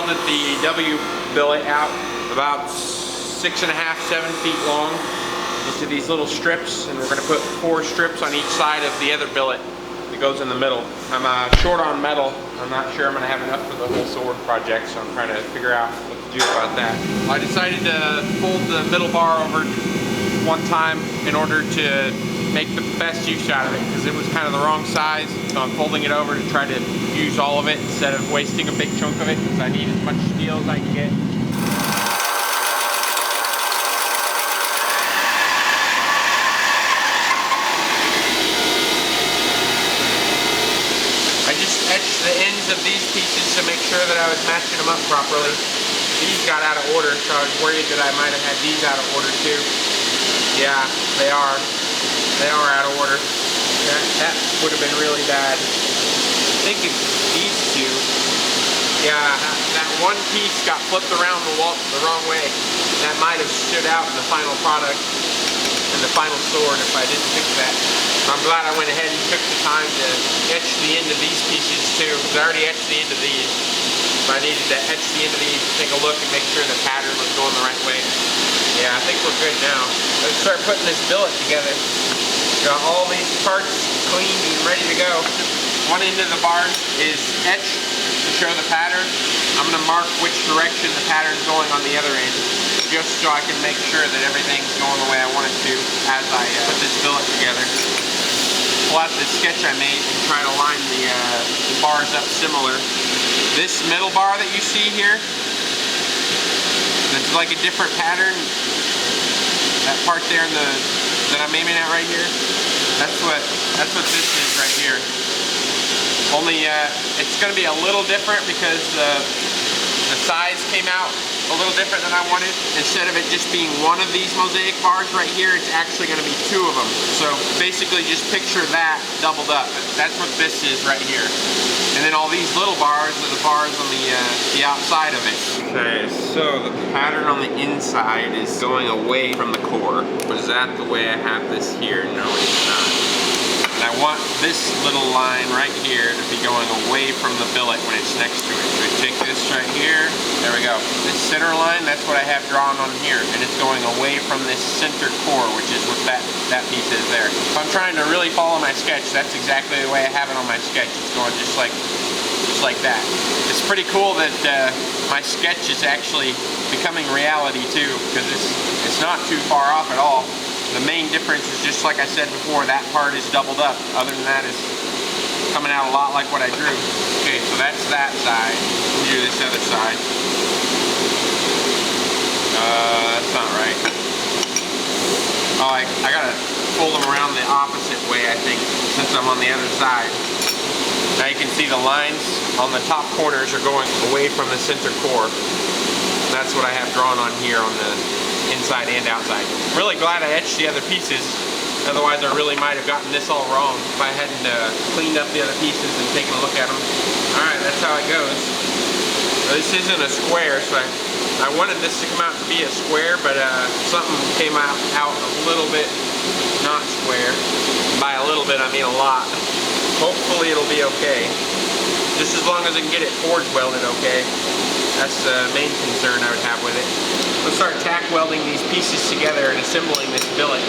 welded the W billet out about 6.5, 7 feet long into these little strips, and we're going to put 4 strips on each side of the other billet that goes in the middle. I'm short on metal. I'm not sure I'm going to have enough for the whole sword project, so I'm trying to figure out what to do about that. I decided to fold the middle bar over one time in order to make the best use out of it, because it was kind of the wrong size. So I'm folding it over to try to use all of it instead of wasting a big chunk of it, because I need as much steel as I can get. I just etched the ends of these pieces to make sure that I was matching them up properly. These got out of order, so I was worried that I might have had these out of order too. Yeah, they are. They are out of order. That would have been really bad. I think it's these two. Yeah, that one piece got flipped around the wrong way. That might have stood out in the final product, in the final sword, if I didn't fix that. I'm glad I went ahead and took the time to etch the end of these pieces too, because I already etched the end of these. But I needed to etch the end of these, take a look and make sure the pattern was going the right way. Yeah, I think we're good now. Let's start putting this billet together. Got all these parts cleaned and ready to go. One end of the bars is etched to show the pattern. I'm going to mark which direction the pattern's going on the other end, just so I can make sure that everything's going the way I want it to as I put this billet together. Pull out the sketch I made and try to line the bars up similar. This middle bar that you see here, that's like a different pattern. That part there in that I'm aiming at right here, that's what this is right here. Only it's going to be a little different because the size came out a little different than I wanted. Instead of it just being one of these mosaic bars right here, it's actually going to be 2 of them. So basically just picture that doubled up. That's what this is right here. And then all these little bars are the bars on the outside of it. Okay, so the pattern on the inside is going away from the core. But is that the way I have this here? No, it's not. And I want this little line right here to be going away from the billet when it's next to it. So we take this right here, there we go. This center line, that's what I have drawn on here. And it's going away from this center core, which is what that piece is there. If I'm trying to really follow my sketch, that's exactly the way I have it on my sketch. It's going just like that. It's pretty cool that my sketch is actually becoming reality too, because it's not too far off at all. The main difference is just like I said before, that part is doubled up. Other than that, it's coming out a lot like what I drew. Okay, so that's that side. Let me do this other side. That's not right. Oh, I gotta fold them around the opposite way, I think, since I'm on the other side. Now you can see the lines on the top corners are going away from the center core. That's what I have drawn on here on the inside and outside. Really glad I etched the other pieces, otherwise I really might have gotten this all wrong if I hadn't cleaned up the other pieces and taken a look at them. Alright, that's how it goes. So this isn't a square, so I wanted this to come out to be a square, but something came out a little bit not square. By a little bit I mean a lot. Hopefully it'll be okay. Just as long as I can get it forge welded okay. That's the main concern I would have with it. Let's start tack welding these pieces together and assembling this billet.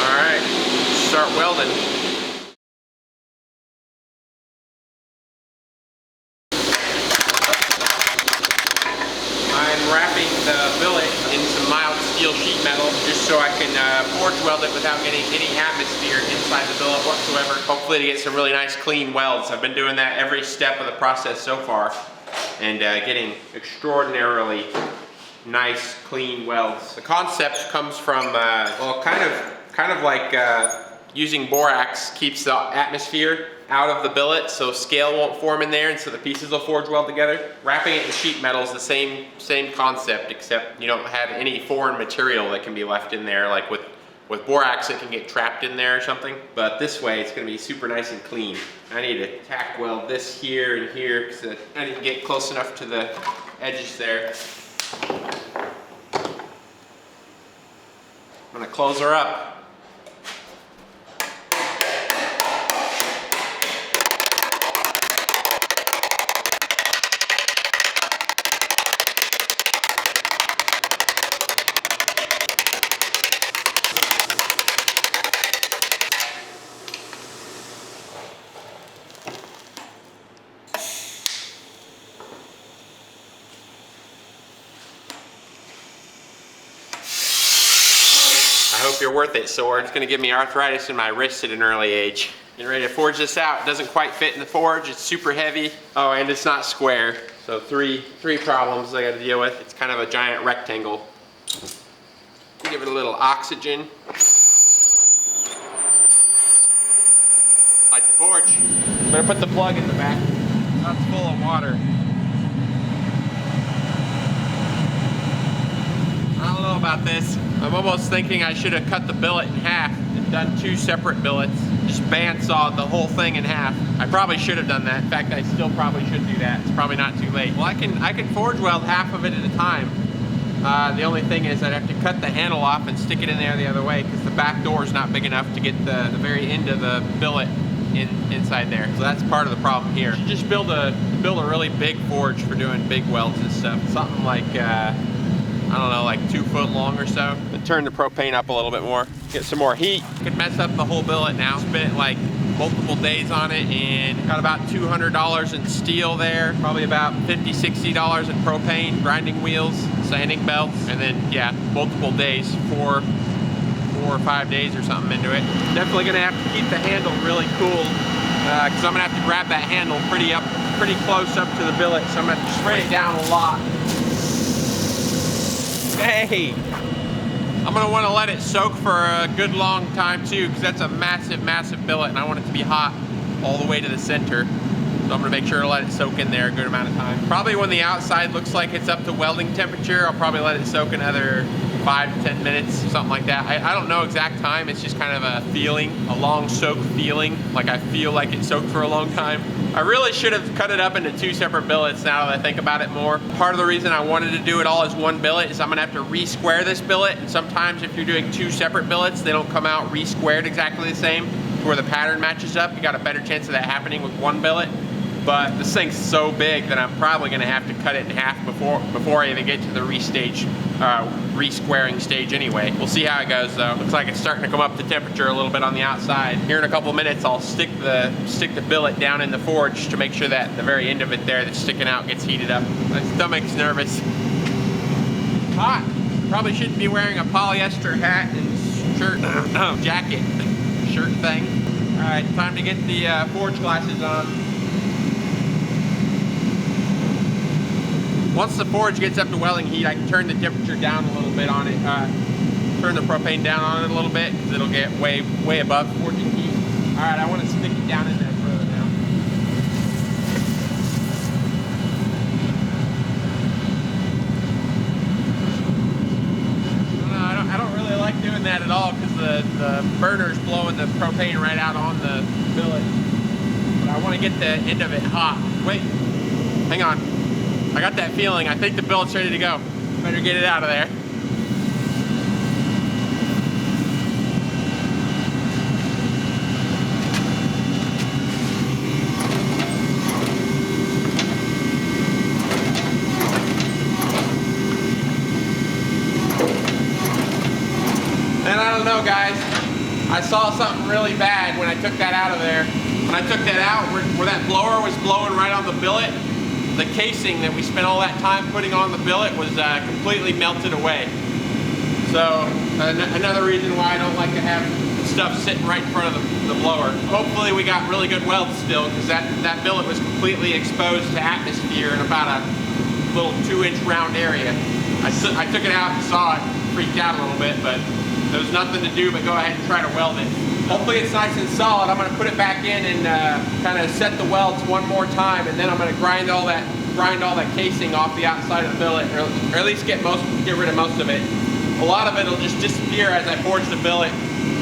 Alright, start welding. I'm wrapping the billet in some mild steel sheet metal just so I can forge weld it without getting any atmosphere inside the billet whatsoever. Hopefully to get some really nice clean welds. I've been doing that every step of the process so far and getting extraordinarily nice clean welds. The concept comes from well, kind of like using borax keeps the atmosphere out of the billet so scale won't form in there and so the pieces will forge well together. Wrapping it in sheet metal is the same concept, except you don't have any foreign material that can be left in there. Like with borax it can get trapped in there or something, but this way it's going to be super nice and clean. I need to tack weld this here and here because I didn't get close enough to the edges there. I'm going to close her up. if you're worth it, sword. It's gonna give me arthritis in my wrist at an early age. Getting ready to forge this out. It doesn't quite fit in the forge. It's super heavy. Oh, and it's not square. So three problems I gotta deal with. It's kind of a giant rectangle. Give it a little oxygen. Like the forge. Better put the plug in the back. That's full of water. I don't know about this. I'm almost thinking I should have cut the billet in half and done 2 separate billets. Just bandsawed the whole thing in half. I probably should have done that. In fact, I still probably should do that. It's probably not too late. Well, I can forge weld half of it at a time. The only thing is I'd have to cut the handle off and stick it in there the other way because the back door is not big enough to get the very end of the billet inside there. So that's part of the problem here. You should just build a really big forge for doing big welds and stuff. Something like I don't know, like 2 foot long or so. And turn the propane up a little bit more. Get some more heat. Could mess up the whole billet now. Spent like multiple days on it and got about $200 in steel there. Probably about $50, $60 in propane, grinding wheels, sanding belts, and then yeah, multiple days, 4 or 5 days or something into it. Definitely gonna have to keep the handle really cool because I'm gonna have to grab that handle pretty close up to the billet, so I'm gonna have to spray it down a lot. Hey, I'm gonna wanna let it soak for a good long time too, because that's a massive, massive billet and I want it to be hot all the way to the center. So I'm gonna make sure to let it soak in there a good amount of time. Probably when the outside looks like it's up to welding temperature, I'll probably let it soak another 5 to 10 minutes, something like that. I don't know exact time, it's just kind of a feeling, a long soak feeling, like I feel like it soaked for a long time. I really should have cut it up into 2 separate billets now that I think about it more. Part of the reason I wanted to do it all as 1 billet is I'm gonna have to re-square this billet, and sometimes if you're doing 2 separate billets, they don't come out re-squared exactly the same, to where the pattern matches up. You got a better chance of that happening with 1 billet. But this thing's so big that I'm probably gonna have to cut it in half before I even get to the re-squaring stage anyway. We'll see how it goes though. Looks like it's starting to come up to temperature a little bit on the outside. Here in a couple of minutes, I'll stick the billet down in the forge to make sure that the very end of it there that's sticking out gets heated up. My stomach's nervous. Hot. Probably shouldn't be wearing a polyester hat and shirt, jacket, shirt thing. All right, time to get the forge glasses on. Once the forge gets up to welding heat, I can turn the temperature down a little bit on it. Turn the propane down on it a little bit because it'll get way above forging heat. All right, I want to stick it down in there further now. I don't really like doing that at all because the burner's blowing the propane right out on the billet. But I want to get the end of it hot. Wait, hang on. I got that feeling. I think the billet's ready to go. Better get it out of there. And I don't know, guys. I saw something really bad when I took that out of there. When I took that out, where that blower was blowing right on the billet, the casing that we spent all that time putting on the billet was completely melted away. So another reason why I don't like to have stuff sitting right in front of the blower. Hopefully we got really good welds still, because that billet was completely exposed to atmosphere in about a little 2-inch round area. I took it out and saw it, freaked out a little bit, but there was nothing to do but go ahead and try to weld it. Hopefully it's nice and solid. I'm going to put it back in and kind of set the welds one more time, and then I'm going to grind all that casing off the outside of the billet, or at least get rid of most of it. A lot of it will just disappear as I forge the billet.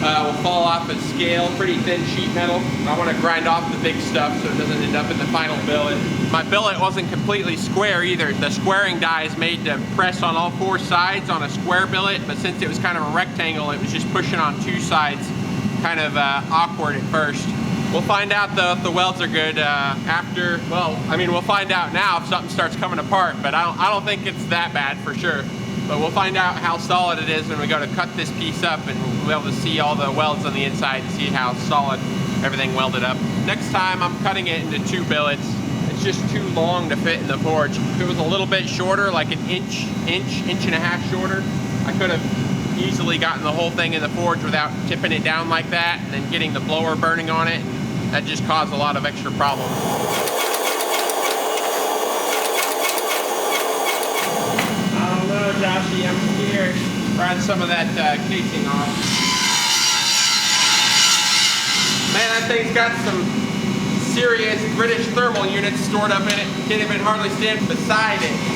Will fall off its scale, pretty thin sheet metal. I want to grind off the big stuff so it doesn't end up in the final billet. My billet wasn't completely square either. The squaring die is made to press on all 4 sides on a square billet, but since it was kind of a rectangle, it was just pushing on 2 sides. Kind of awkward at first. We'll find out though if the welds are good after. Well, I mean, we'll find out now if something starts coming apart, but I don't think it's that bad for sure. But we'll find out how solid it is when we go to cut this piece up, and we'll be able to see all the welds on the inside and see how solid everything welded up. Next time I'm cutting it into 2 billets. It's just too long to fit in the forge. If it was a little bit shorter, like an inch and a half shorter, I could have easily gotten the whole thing in the forge without tipping it down like that and then getting the blower burning on it. That just caused a lot of extra problems. I don't know, Joshy, I'm scared. Prying some of that casing off. Man, that thing's got some serious British thermal units stored up in it. Can't even hardly stand beside it.